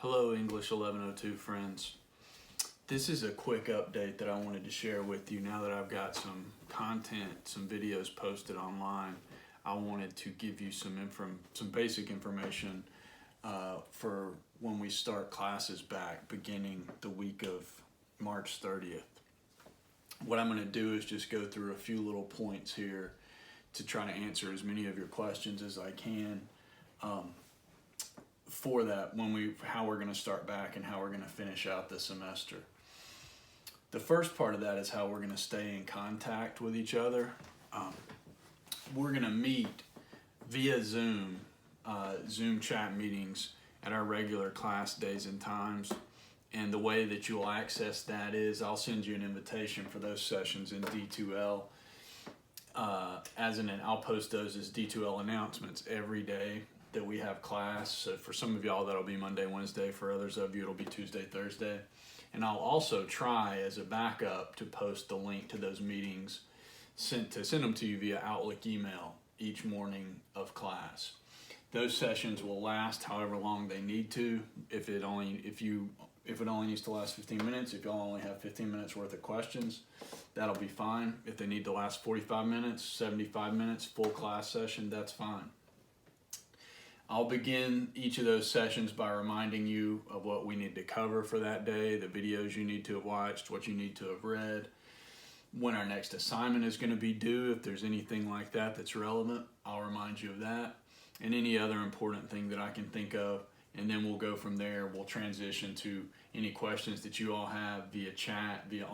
Hello, English 1102 friends. This is a quick update that I wanted to share with you now that I've got some content, some videos posted online. I wanted to give you some basic information for when we start classes back beginning the week of March 30th. What I'm going to do is just go through a few little points here to try to answer as many of your questions as I can. For that, how we're going to start back and how we're going to finish out the semester. The first part of that is how we're going to stay in contact with each other. We're going to meet via Zoom chat meetings at our regular class days and times. And the way that you'll access that is I'll send you an invitation for those sessions in D2L. I'll post those as D2L announcements every day that we have class. So for some of y'all that'll be Monday, Wednesday. For others of you it'll be Tuesday, Thursday. And I'll also try as a backup to post the link to those meetings, send them to you via Outlook email each morning of class. Those sessions will last however long they need to. If it only needs to last 15 minutes, if y'all only have 15 minutes worth of questions, that'll be fine. If they need to last 45 minutes, 75 minutes, full class session, that's fine. I'll begin each of those sessions by reminding you of what we need to cover for that day, the videos you need to have watched, what you need to have read, when our next assignment is going to be due. If there's anything like that that's relevant, I'll remind you of that, and any other important thing that I can think of. And then we'll go from there. We'll transition to any questions that you all have via chat, via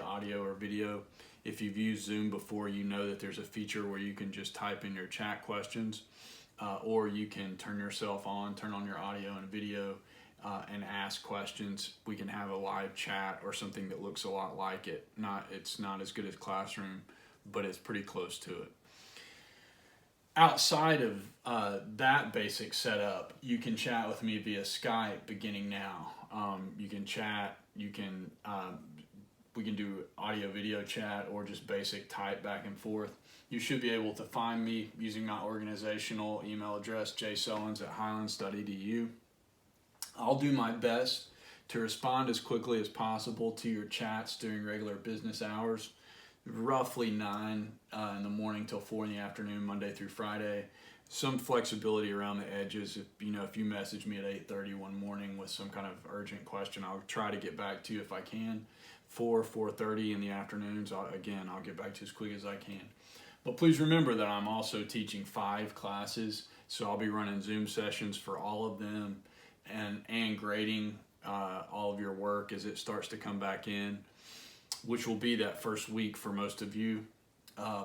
audio or video. If you've used Zoom before, you know that there's a feature where you can just type in your chat questions. Or you can turn yourself on, turn on your audio and video and ask questions. We can have a live chat or something that looks a lot like it. It's not as good as Classroom, but it's pretty close to it. Outside of that basic setup, you can chat with me via Skype beginning now. You can chat, we can do audio video chat or just basic type back and forth. You should be able to find me using my organizational email address, jsullins@highlands.edu. I'll do my best to respond as quickly as possible to your chats during regular business hours, roughly 9 in the morning till 4 in the afternoon, Monday through Friday. Some flexibility around the edges. If you message me at 8:30 one morning with some kind of urgent question, I'll try to get back to you if I can. 4:30 in the afternoons, I'll get back to you as quick as I can. But please remember that I'm also teaching 5 classes, so I'll be running Zoom sessions for all of them and grading all of your work as it starts to come back in, which will be that first week for most of you,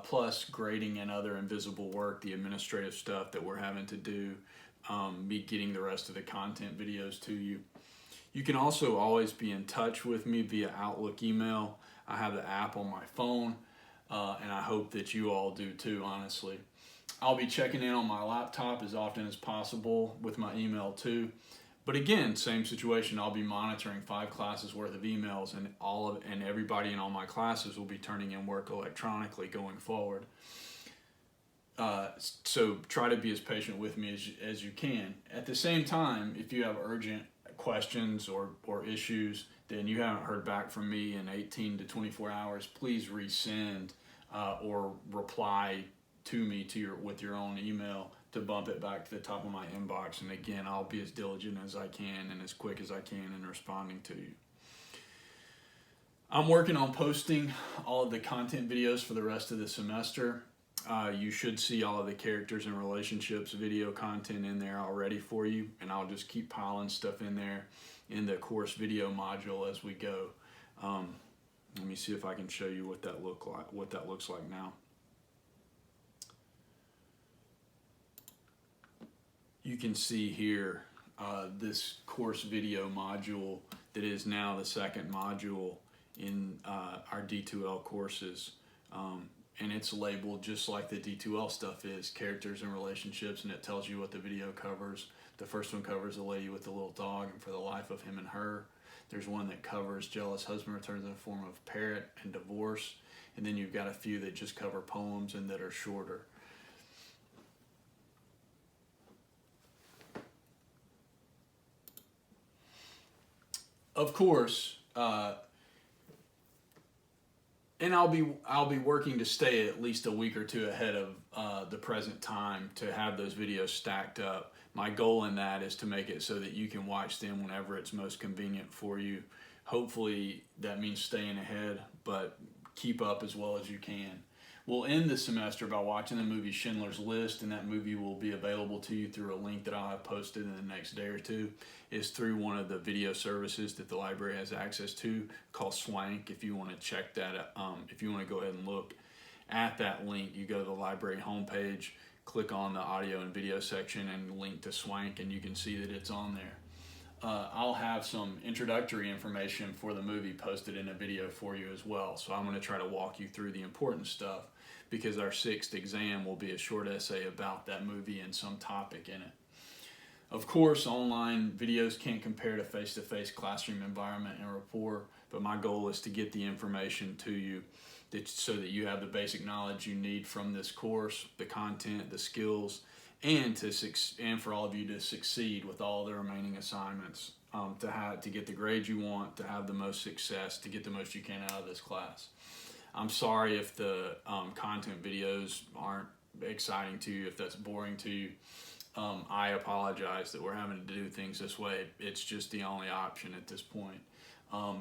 plus grading and other invisible work, the administrative stuff that we're having to do, me getting the rest of the content videos to you. You can also always be in touch with me via Outlook email. I have the app on my phone. And I hope that you all do too, honestly. I'll be checking in on my laptop as often as possible with my email too. But again, same situation. I'll be monitoring 5 classes worth of emails, and everybody in all my classes will be turning in work electronically going forward. So try to be as patient with me as you can. At the same time, if you have urgent questions or issues, then you haven't heard back from me in 18 to 24 hours, please resend or reply to me with your own email to bump it back to the top of my inbox. And again, I'll be as diligent as I can and as quick as I can in responding to you. I'm working on posting all of the content videos for the rest of the semester. You should see all of the characters and relationships video content in there already for you, and I'll just keep piling stuff in there in the course video module as we go. Let me see if I can show you what that looks like now. You can see here this course video module that is now the second module in our D2L courses. And it's labeled just like the D2L stuff is, characters and relationships, and it tells you what the video covers. The first one covers the lady with the little dog and for the life of him and her. There's one that covers jealous husband returns in the form of parrot and divorce. And then you've got a few that just cover poems and that are shorter. Of course, and I'll be working to stay at least a week or two ahead of the present time to have those videos stacked up. My goal in that is to make it so that you can watch them whenever it's most convenient for you. Hopefully that means staying ahead, but keep up as well as you can. We'll end the semester by watching the movie Schindler's List, and that movie will be available to you through a link that I'll have posted in the next day or two. It's through one of the video services that the library has access to called Swank. If you want to check that, if you want to go ahead and look at that link, you go to the library homepage, click on the audio and video section and link to Swank, and you can see that it's on there. I'll have some introductory information for the movie posted in a video for you as well. So I'm going to try to walk you through the important stuff, because our 6th exam will be a short essay about that movie and some topic in it. Of course, online videos can't compare to face-to-face classroom environment and rapport, but my goal is to get the information to you so that you have the basic knowledge you need from this course, the content, the skills, and for all of you to succeed with all the remaining assignments, to get the grades you want, to have the most success, to get the most you can out of this class. I'm sorry if the content videos aren't exciting to you, if that's boring to you. I apologize that we're having to do things this way. It's just the only option at this point.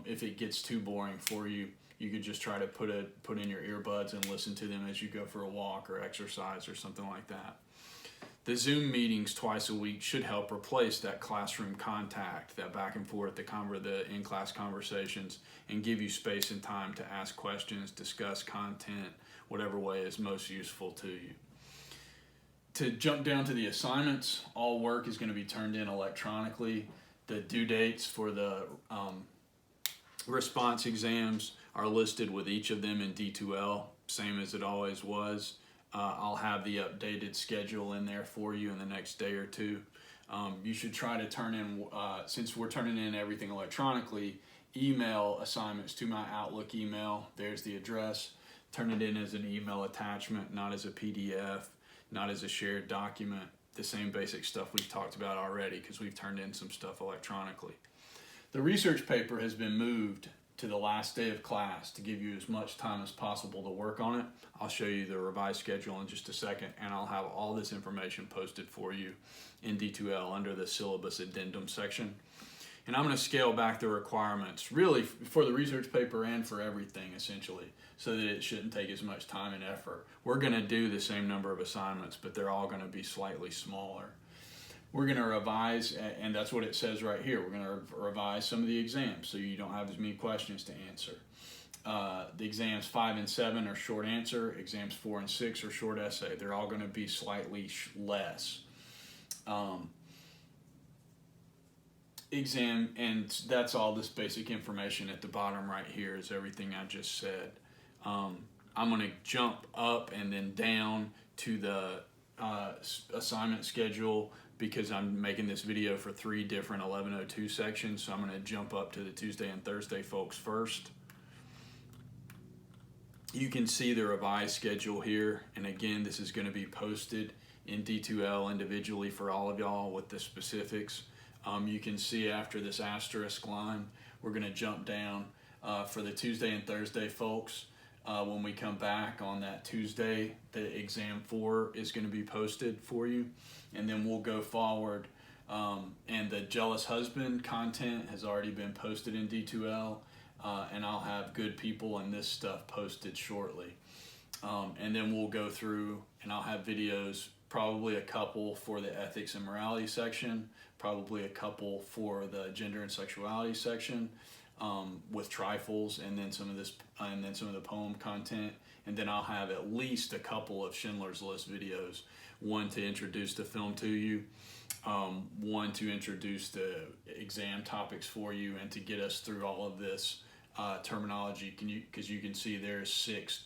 If it gets too boring for you, you could just try to put in your earbuds and listen to them as you go for a walk or exercise or something like that. The Zoom meetings twice a week should help replace that classroom contact, that back and forth, the in-class conversations, and give you space and time to ask questions, discuss content, whatever way is most useful to you. To jump down to the assignments, all work is going to be turned in electronically. The due dates for the response exams are listed with each of them in D2L, same as it always was. I'll have the updated schedule in there for you in the next day or two. You should try to turn in, since we're turning in everything electronically, email assignments to my Outlook email. There's the address. Turn it in as an email attachment, not as a PDF, not as a shared document. The same basic stuff we've talked about already, because we've turned in some stuff electronically. The research paper has been moved to the last day of class to give you as much time as possible to work on it. I'll show you the revised schedule in just a second, and I'll have all this information posted for you in D2L under the syllabus addendum section. And I'm going to scale back the requirements really for the research paper and for everything essentially, so that it shouldn't take as much time and effort. We're going to do the same number of assignments, but they're all going to be slightly smaller. We're going to revise, and that's what it says right here. We're going to revise some of the exams so you don't have as many questions to answer. The exams 5 and 7 are short answer. Exams 4 and 6 are short essay. They're all going to be slightly less. And that's all this basic information at the bottom right here is everything I just said. I'm going to jump up and then down to the assignment schedule, because I'm making this video for 3 different 1102 sections. So I'm going to jump up to the Tuesday and Thursday folks first. You can see the revised schedule here. And again, this is going to be posted in D2L individually for all of y'all with the specifics. You can see after this asterisk line, we're going to jump down for the Tuesday and Thursday folks. When we come back on that Tuesday, the exam 4 is going to be posted for you, and then we'll go forward. And the Jealous Husband content has already been posted in D2L, and I'll have Good People and this stuff posted shortly. And then we'll go through, and I'll have videos, probably a couple for the Ethics and Morality section, probably a couple for the Gender and Sexuality section, with trifles, and then some of the poem content, and then I'll have at least a couple of Schindler's List videos, one to introduce the film to you, one to introduce the exam topics for you, and to get us through all of this terminology, because you can see there's 6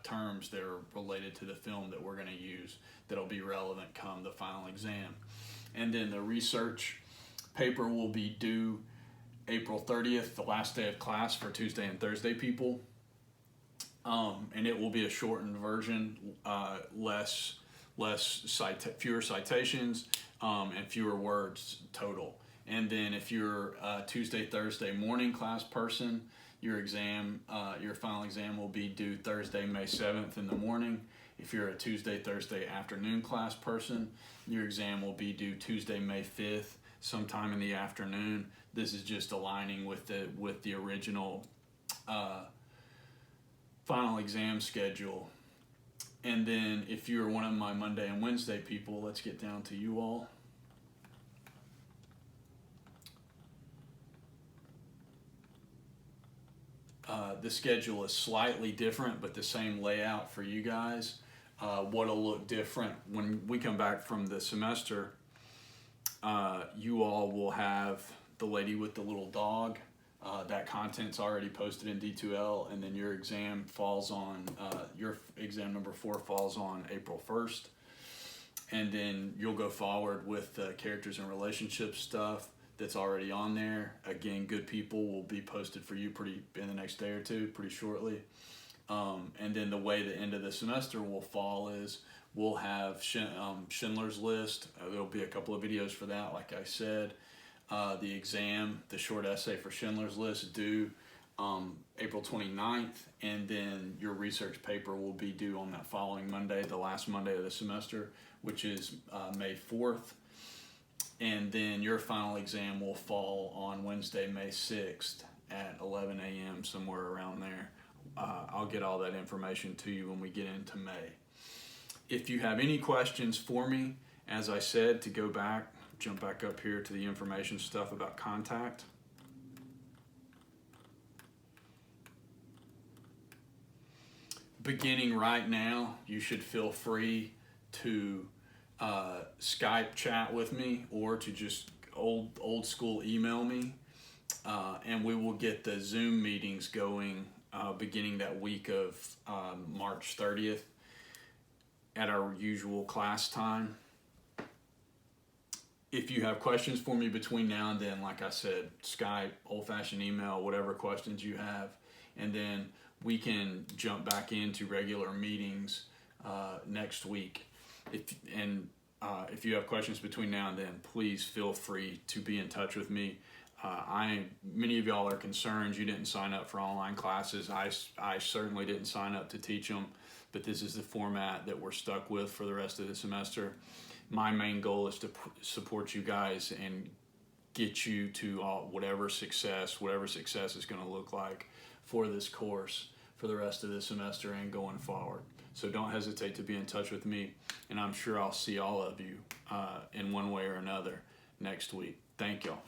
terms that are related to the film that we're going to use that'll be relevant come the final exam. And then the research paper will be due April 30th, the last day of class for Tuesday and Thursday people. And it will be a shortened version, fewer citations, and fewer words total. And then if you're a Tuesday, Thursday morning class person, your exam, your final exam will be due Thursday, May 7th in the morning. If you're a Tuesday, Thursday afternoon class person, your exam will be due Tuesday, May 5th, sometime in the afternoon. This is just aligning with the original final exam schedule. And then if you're one of my Monday and Wednesday people, let's get down to you all. The schedule is slightly different, but the same layout for you guys. What'll look different when we come back from the semester, you all will have the lady with the little dog. That content's already posted in D2L, and then your exam falls on, your exam number 4 falls on April 1st. And then you'll go forward with the characters and relationships stuff that's already on there. Again, good people will be posted for you in the next day or two, pretty shortly. And then the way the end of the semester will fall is we'll have Schindler's List. There'll be a couple of videos for that, like I said. The exam, the short essay for Schindler's List, due April 29th, and then your research paper will be due on that following Monday, the last Monday of the semester, which is May 4th. And then your final exam will fall on Wednesday, May 6th at 11 a.m., somewhere around there. I'll get all that information to you when we get into May. If you have any questions for me, as I said, to go back, jump back up here to the information stuff about contact. Beginning right now, you should feel free to Skype chat with me, or to just old school email me, and we will get the Zoom meetings going beginning that week of March 30th at our usual class time. If you have questions for me between now and then, like I said, Skype, old-fashioned email, whatever questions you have, and then we can jump back into regular meetings next week. If you have questions between now and then, please feel free to be in touch with me. Many of y'all are concerned you didn't sign up for online classes. I certainly didn't sign up to teach them, but this is the format that we're stuck with for the rest of the semester. My main goal is to support you guys and get you to whatever success is going to look like for this course for the rest of the semester and going forward. So don't hesitate to be in touch with me, and I'm sure I'll see all of you in one way or another next week. Thank y'all.